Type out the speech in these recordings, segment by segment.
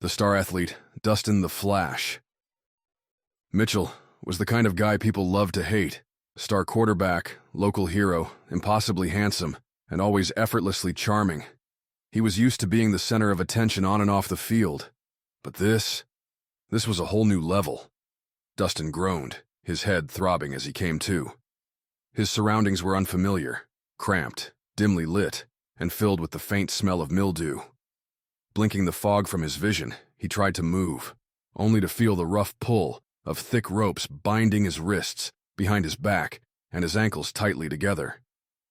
the star athlete, Dustin the Flash. Mitchell was the kind of guy people loved to hate. Star quarterback, local hero, impossibly handsome, and always effortlessly charming. He was used to being the center of attention on and off the field. But this was a whole new level. Dustin groaned, his head throbbing as he came to. His surroundings were unfamiliar, cramped, dimly lit, and filled with the faint smell of mildew. Blinking the fog from his vision, he tried to move, only to feel the rough pull of thick ropes binding his wrists, behind his back, and his ankles tightly together.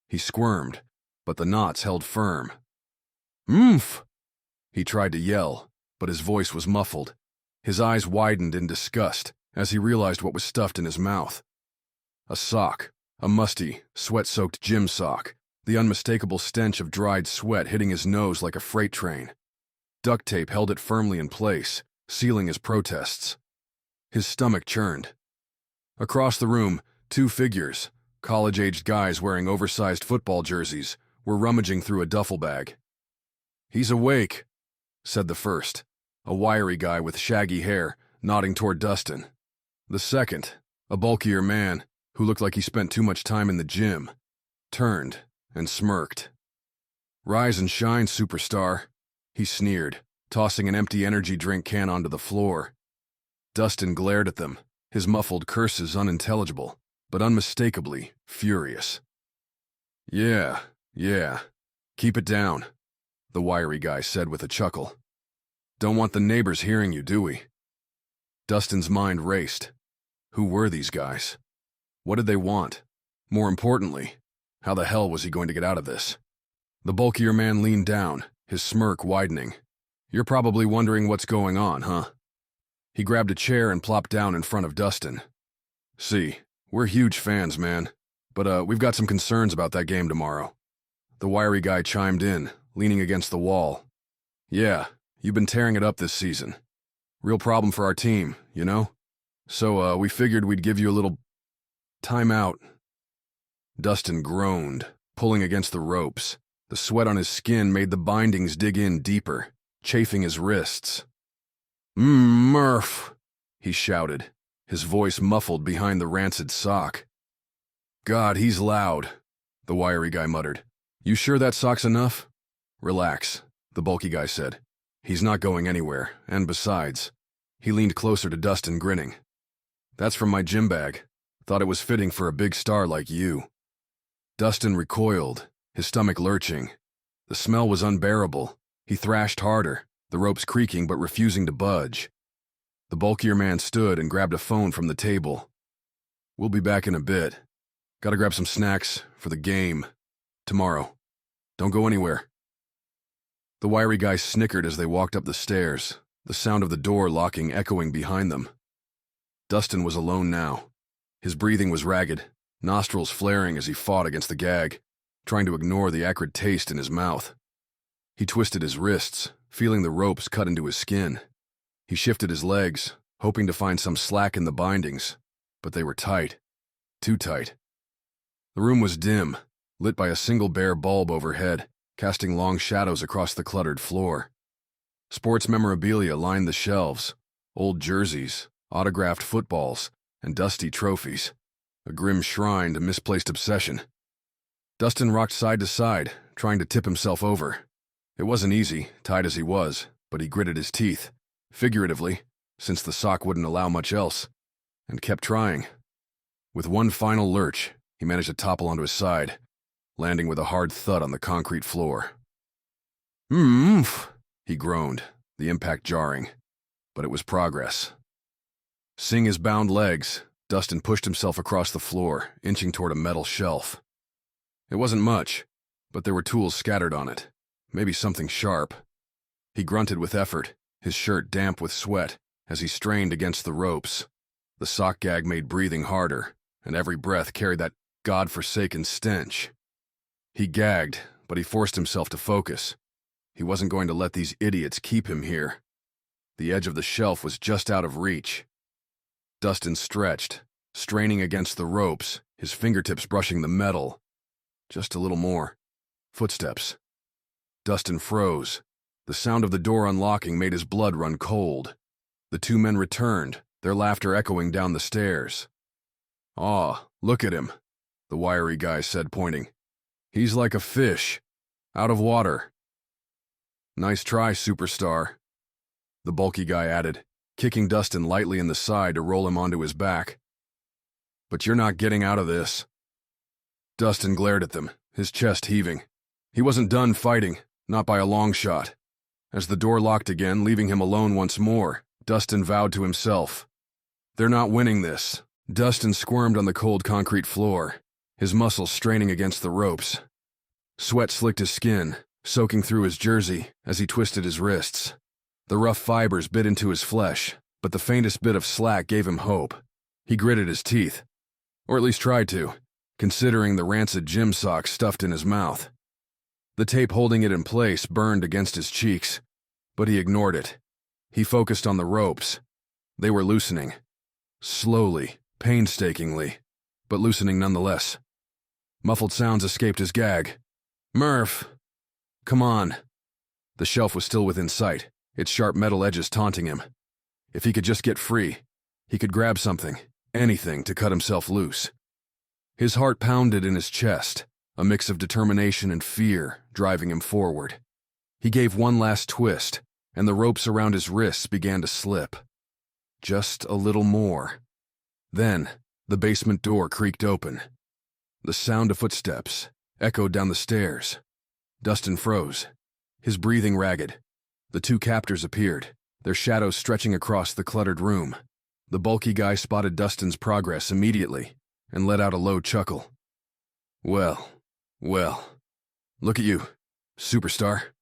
He squirmed, but the knots held firm. "Oomph!" He tried to yell, but his voice was muffled. His eyes widened in disgust as he realized what was stuffed in his mouth. A sock, a musty, sweat-soaked gym sock, the unmistakable stench of dried sweat hitting his nose like a freight train. Duct tape held it firmly in place, sealing his protests. His stomach churned. Across the room, two figures, college-aged guys wearing oversized football jerseys, were rummaging through a duffel bag. "He's awake," said the first, a wiry guy with shaggy hair, nodding toward Dustin. The second, a bulkier man, who looked like he spent too much time in the gym, turned and smirked. "Rise and shine, superstar," he sneered, tossing an empty energy drink can onto the floor. Dustin glared at them, his muffled curses unintelligible, but unmistakably furious. Yeah, keep it down," the wiry guy said with a chuckle. "Don't want the neighbors hearing you, do we?" Dustin's mind raced. Who were these guys? What did they want? More importantly, how the hell was he going to get out of this? The bulkier man leaned down, his smirk widening. "You're probably wondering what's going on, huh?" He grabbed a chair and plopped down in front of Dustin. "See, we're huge fans, man, but we've got some concerns about that game tomorrow." The wiry guy chimed in, leaning against the wall. "Yeah, you've been tearing it up this season. Real problem for our team, you know? So we figured we'd give you a little time out." Dustin groaned, pulling against the ropes. The sweat on his skin made the bindings dig in deeper, chafing his wrists. "Murph," he shouted, his voice muffled behind the rancid sock. "God, he's loud," the wiry guy muttered. "You sure that sock's enough?" "Relax," the bulky guy said. "He's not going anywhere, and besides," he leaned closer to Dustin, grinning. "That's from my gym bag. Thought it was fitting for a big star like you." Dustin recoiled, his stomach lurching. The smell was unbearable. He thrashed harder, the ropes creaking but refusing to budge. The bulkier man stood and grabbed a phone from the table. "We'll be back in a bit. Gotta grab some snacks for the game. Tomorrow. Don't go anywhere." The wiry guy snickered as they walked up the stairs, the sound of the door locking echoing behind them. Dustin was alone now. His breathing was ragged, nostrils flaring as he fought against the gag, trying to ignore the acrid taste in his mouth. He twisted his wrists, feeling the ropes cut into his skin. He shifted his legs, hoping to find some slack in the bindings, but they were tight. Too tight. The room was dim, lit by a single bare bulb overhead, casting long shadows across the cluttered floor. Sports memorabilia lined the shelves, old jerseys, autographed footballs, and dusty trophies, a grim shrine to misplaced obsession. Dustin rocked side to side, trying to tip himself over. It wasn't easy, tied as he was, but he gritted his teeth, figuratively, since the sock wouldn't allow much else, and kept trying. With one final lurch, he managed to topple onto his side, landing with a hard thud on the concrete floor. "Oomph," he groaned, the impact jarring, but it was progress. Seeing his bound legs, Dustin pushed himself across the floor, inching toward a metal shelf. It wasn't much, but there were tools scattered on it, maybe something sharp. He grunted with effort, his shirt damp with sweat, as he strained against the ropes. The sock gag made breathing harder, and every breath carried that God-forsaken stench. He gagged, but he forced himself to focus. He wasn't going to let these idiots keep him here. The edge of the shelf was just out of reach. Dustin stretched, straining against the ropes, his fingertips brushing the metal. Just a little more. Footsteps. Dustin froze, The sound of the door unlocking made his blood run cold. The two men returned, their laughter echoing down the stairs. "Aw, look at him," the wiry guy said, pointing. "He's like a fish, out of water." "Nice try, superstar," the bulky guy added, kicking Dustin lightly in the side to roll him onto his back. "But you're not getting out of this." Dustin glared at them, his chest heaving. He wasn't done fighting, not by a long shot. As the door locked again, leaving him alone once more, Dustin vowed to himself, "They're not winning this." Dustin squirmed on the cold concrete floor, his muscles straining against the ropes. Sweat slicked his skin, soaking through his jersey as he twisted his wrists. The rough fibers bit into his flesh, but the faintest bit of slack gave him hope. He gritted his teeth, or at least tried to, considering the rancid gym sock stuffed in his mouth. The tape holding it in place burned against his cheeks, but he ignored it. He focused on the ropes. They were loosening. Slowly, painstakingly, but loosening nonetheless. Muffled sounds escaped his gag. "Murph! Come on!" The shelf was still within sight, its sharp metal edges taunting him. If he could just get free, he could grab something, anything to cut himself loose. His heart pounded in his chest, a mix of determination and fear driving him forward. He gave one last twist, and the ropes around his wrists began to slip. Just a little more. Then, the basement door creaked open. The sound of footsteps echoed down the stairs. Dustin froze, his breathing ragged. The two captors appeared, their shadows stretching across the cluttered room. The bulky guy spotted Dustin's progress immediately and let out a low chuckle. Well, look at you, superstar."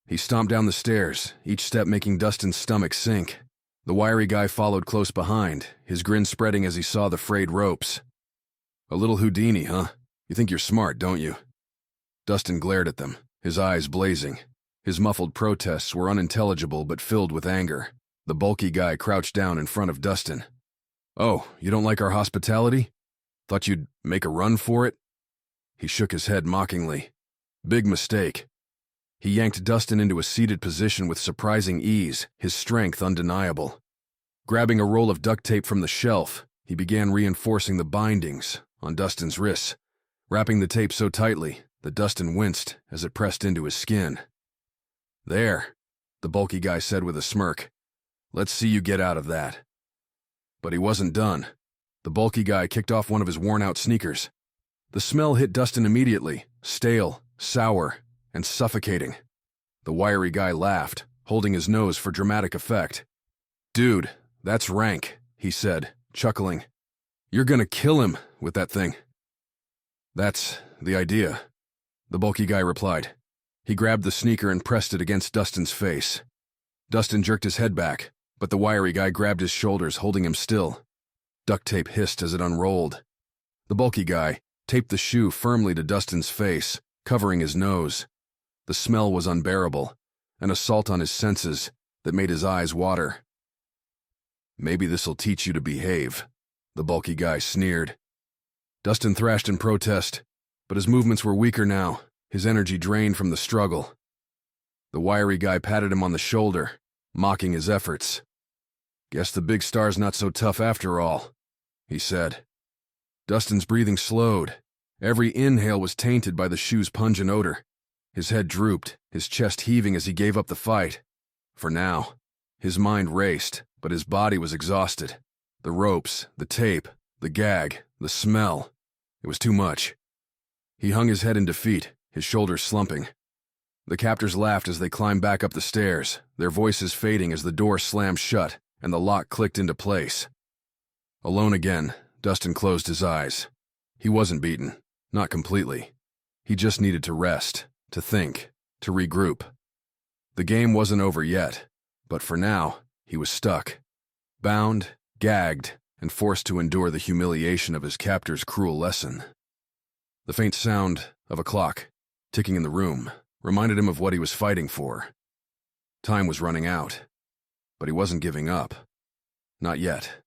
He stomped down the stairs, each step making Dustin's stomach sink. The wiry guy followed close behind, his grin spreading as he saw the frayed ropes. "A little Houdini, huh? You think you're smart, don't you?" Dustin glared at them, his eyes blazing. His muffled protests were unintelligible but filled with anger. The bulky guy crouched down in front of Dustin. "Oh, you don't like our hospitality? Thought you'd make a run for it?" He shook his head mockingly. "Big mistake." He yanked Dustin into a seated position with surprising ease, his strength undeniable. Grabbing a roll of duct tape from the shelf, he began reinforcing the bindings on Dustin's wrists, wrapping the tape so tightly that Dustin winced as it pressed into his skin. "There," the bulky guy said with a smirk. "Let's see you get out of that." But he wasn't done. The bulky guy kicked off one of his worn-out sneakers. The smell hit Dustin immediately, stale, sour, and suffocating. The wiry guy laughed, holding his nose for dramatic effect. "Dude, that's rank," he said, chuckling. "You're gonna kill him with that thing." "That's the idea," the bulky guy replied. He grabbed the sneaker and pressed it against Dustin's face. Dustin jerked his head back, but the wiry guy grabbed his shoulders, holding him still. Duct tape hissed as it unrolled. The bulky guy taped the shoe firmly to Dustin's face, covering his nose. The smell was unbearable, an assault on his senses that made his eyes water. "Maybe this'll teach you to behave," the bulky guy sneered. Dustin thrashed in protest, but his movements were weaker now, his energy drained from the struggle. The wiry guy patted him on the shoulder, mocking his efforts. "Guess the big star's not so tough after all," he said. Dustin's breathing slowed. Every inhale was tainted by the shoe's pungent odor. His head drooped, his chest heaving as he gave up the fight. For now, his mind raced, but his body was exhausted. The ropes, the tape, the gag, the smell. It was too much. He hung his head in defeat, his shoulders slumping. The captors laughed as they climbed back up the stairs, their voices fading as the door slammed shut and the lock clicked into place. Alone again, Dustin closed his eyes. He wasn't beaten, not completely. He just needed to rest, to think, to regroup. The game wasn't over yet, but for now, he was stuck. Bound, gagged, and forced to endure the humiliation of his captor's cruel lesson. The faint sound of a clock, ticking in the room, reminded him of what he was fighting for. Time was running out, but he wasn't giving up. Not yet.